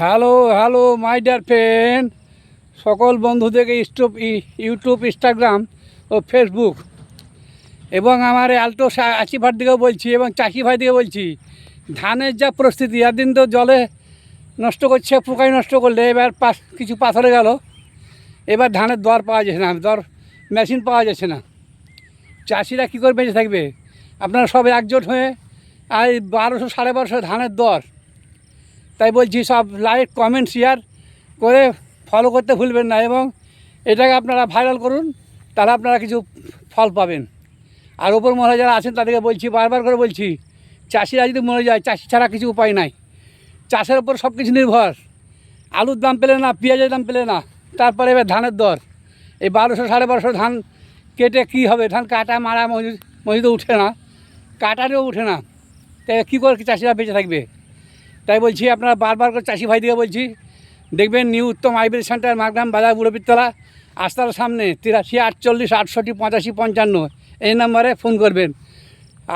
Hello hello my dear friend, সকল বন্ধুদেরকে YouTube, Instagram ও Facebook এবং আমার আলটো আশি ভাই দিকেও বলছি এবং চাষি ভাই দিকে বলছি, ধানের যা পরিস্থিতি, একদিন তো জলে নষ্ট করছে, পোকায় নষ্ট করলে এবার কিছু পাথরে গেল। এবার ধানের দর পাওয়া যাচ্ছে না, মেশিন পাওয়া যাচ্ছে না। চাষিরা কী করে বেঁচে থাকবে? আপনারা সব একজোট হয়ে আর 1200 1250 ধানের দর। তাই বলছি, সব লাইক কমেন্ট শেয়ার করে ফলো করতে ভুলবেন না এবং এটাকে আপনারা ভাইরাল করুন, তাহলে আপনারা কিছু ফল পাবেন। আর ওপর মহলে যারা আছেন তাদেরকে বলছি, বারবার করে বলছি, চাষিরা যদি মরে যায়, চাষি ছাড়া কিছু উপায় নাই। চাষের ওপর সব কিছু নির্ভর। আলুর দাম পেলে না, পেঁয়াজের দাম পেলে না, তারপরে এবার ধানের দর। এই 1200 1250 ধান কেটে কী হবে? ধান কাটা মারা মজুদও উঠে না, কাটারেও উঠে না। তাই কী করে চাষিরা বেঁচে থাকবে? তাই বলছি, আপনারা বারবার করে চাষি ভাই দিকে বলছি, দেখবেন নিউ উত্তম আইবিএস সেন্টার, মাগরাম বাজার, বুড়োপিরতলা, আস্তার সামনে 83 48 68 85 55 এই নাম্বারে ফোন করবেন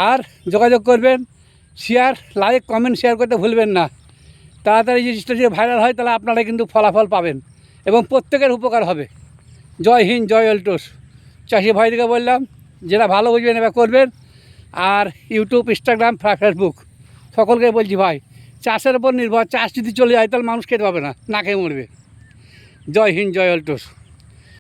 আর যোগাযোগ করবেন। শেয়ার, লাইক, কমেন্ট শেয়ার করতে ভুলবেন না। তাড়াতাড়ি জিনিসটা যদি ভাইরাল হয়, তাহলে আপনারা কিন্তু ফলাফল পাবেন এবং প্রত্যেকের উপকার হবে। জয় হিন্দ, জয় অলটোস। চাষি ভাইদিকে বললাম, যেটা ভালো বুঝবেন এবার করবেন। আর ইউটিউব, ইনস্টাগ্রাম, ফেসবুক সকলকে বলছি, ভাই, চাষের ওপর নির্ভর। চাষ যদি চলে যায়, তাহলে মানুষ খেতে পাবে না, না খেয়ে মরবে। জয় হিন্দ, জয় অলটোস।